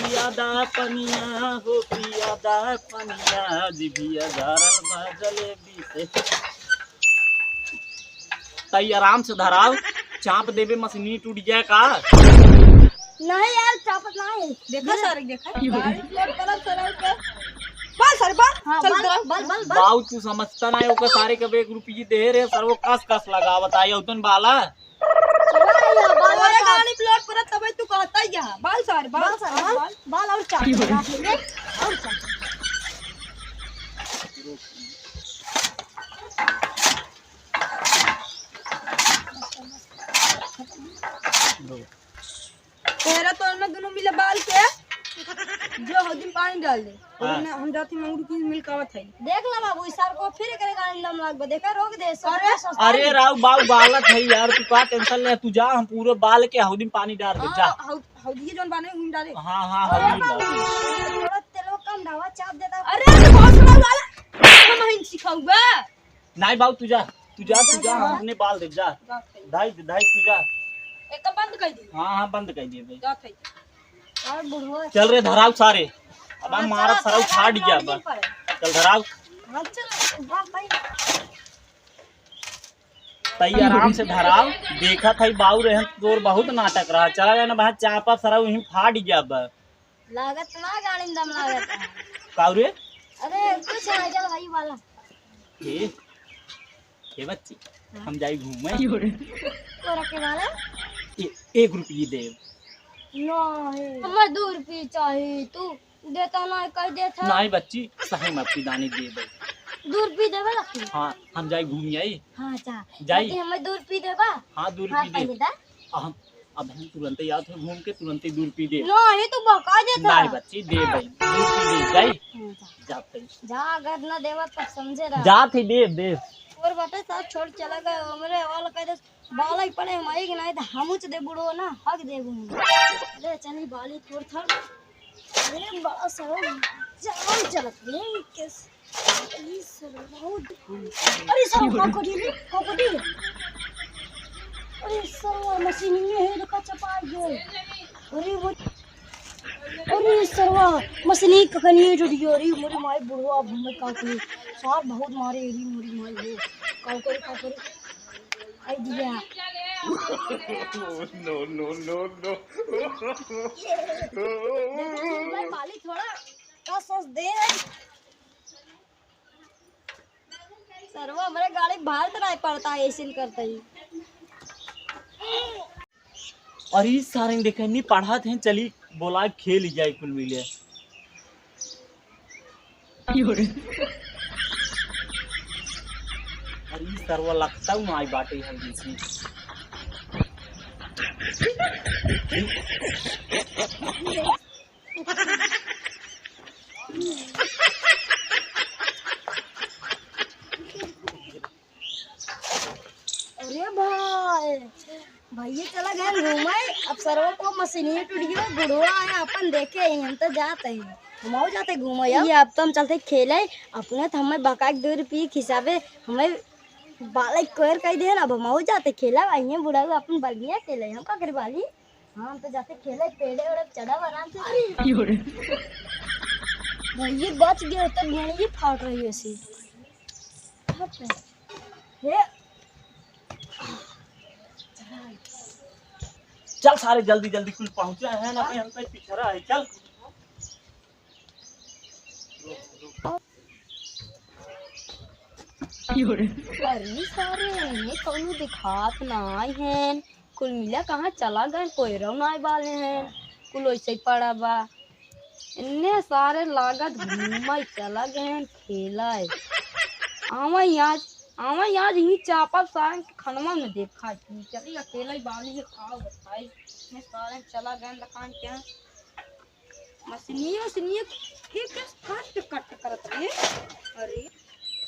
पियादा पनिया हो पियादा पनिया जिभिया झारल बा जलेबी से। तई आराम से धराव, चाप देवे मशीनी टूट जाए का। नहीं यार चापत नहीं देखा सारे देखा गाड़ी फ्लोट तरफ तरफ के बाल सारे बाल हाँ, चल बल, तरफ बल, बल, बल। बाऊ तू समझता ना ओके सारे के 1 रुपये दे रहे सर वो कस कस लगावत आई उतन बाला। चला या बाल अरे और गाड़ी फ्लोट पर तब तू कहता ही है बाल सारे बाल बाल बाल और चाप राख लेंगे और चाप। तेरा तो ना दोनों मिले बाल के जो हदिन पानी डाल दे और हम जाती मंगरू की मिल्क आवत है। देख ला बाबू इस साल को फिर करे गाड़ी लम लाग बा देखा रोक दे अरे राव बाऊ बालत है यार तू का टेंशन ले तू जा हम पूरे बाल के हौदी में पानी डाल दे जा। हौदी जोन बाने उन डाले। हाँ हाँ हौदी डाल। थोड़ा तेलो कम ढावा चाप देता। अरे बहुत बड़ा वाला हम हिंद सिखाऊंगा। नहीं बाऊ तू जा हम अपने बाल दे जा दाई तू जा। एक बंद कर दी। हाँ बंद कर दिए भाई। जात है और बुढ़वा चल रे धराव सारे अब हम मारा सराव फाड़ गया अब चल धराव। हां चल बाप भाई तई आराम से धराव देखा था बाऊ रहन तोर बहुत नाटक रहा चला गया ना भाई चापा सराव वहीं फाड़ गया अब लागत ना गाड़ी में दम लागत काऊ रे। अरे कुछ नहीं चल भाई वाला ए बच्ची हम जाई घूमे तोरा के वाला 1 रुपये दे। नहीं हमर 2 रुपये चाहिए तू देता ना कह देता। नहीं बच्ची सही में अपनी दानी दे दे 2 रुपये देबा लगती। हाँ हम जाई घूम आई। हां जा जाई हमें 2 रुपये देबा। हाँ 2 रुपये दे हम अब हम तुरंत याद हो घूम के तुरंत 2 रुपये दे। नहीं तू बका देता। नहीं बच्ची दे भाई 2 रुपये दे जाई जाते जा अगर ना देवा तब समझे रहा जाते दे और बता साथ छोड़ चला गए हमरे वाला कह दे बाल ही पड़े हमारी के नहीं तो हमच दे बुड़ो ना हक दे अरे चली बाली थोड़ थोड़ अरे बड़ा सर जान चलत रे किस अरे सर बहुत अरे सर कोकोडी अरे सर मशीन में है देखा चपा गए अरे वो अरे सरवा मछली कखनी जुड़ गई अरे मोरी माई बुढ़वा भूमे का करी सार बहुत मारे एरी मोरी माई हो का करी आई दिया नो भाई मालिक थोड़ा का सोच दे सरवा हमारे गाड़ी बाहर तो पड़ता है ऐसे करता ही। अरे सारे देखे नहीं पढ़ा थे चली बोला खेल जाए कुल मिले। अरे सरवा लगता हूँ आई बाटे है जैसी अरे भाई भैया चला गए घूमे अब सरवा को मशीन टूट गई बुढ़वा है अपन देखे हम तो जाते हैं हम जाते घूमे ये अब तो हम चलते खेले अपने तो हमें बका 2 रुपये खिसाबे हमें बाल कोर कह दे ना अब हम जाते खेला वही बुढ़ा अपन बढ़िया खेले हम का करे बाली हम तो जाते खेले पेड़े और चढ़ा आराम से भैया बच गए तो भेड़िए फाट रही है ऐसी चल सारे जल्दी जल्दी कुल पहुंचे हैं ना हम पे पिछड़ा है चल। अरे सारे इन्हें कौनो दिखात ना आए हैं कुल मिला कहाँ चला गए कोई रौ ना वाले हैं कुल वैसे ही पड़ा बा इन्हें सारे लागत घूमा चला गए हैं खेला आवा आज ही चापा सारे खनवा में देखा चलिए अकेला ही बाली खाओ बताई सारे चला गए दुकान क्या मशीनिया ठीक है कट करत है। अरे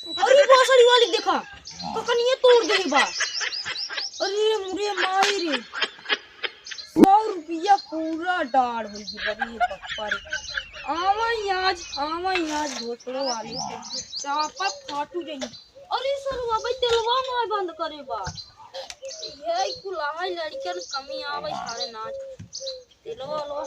बहुत सारी वाली देखा ककनिया तोड़ दे बा अरे मुरे माई रे 100 रुपया पूरा डाड़ हो गई बड़ी पप्पर आवा आज घोसड़ो वाली चापा फाटू गई। अरे सर भाई तेलवा ना बंद करे बा ये कुल आवा लड़कियन कमी आवा सारे नाच तेलवा लो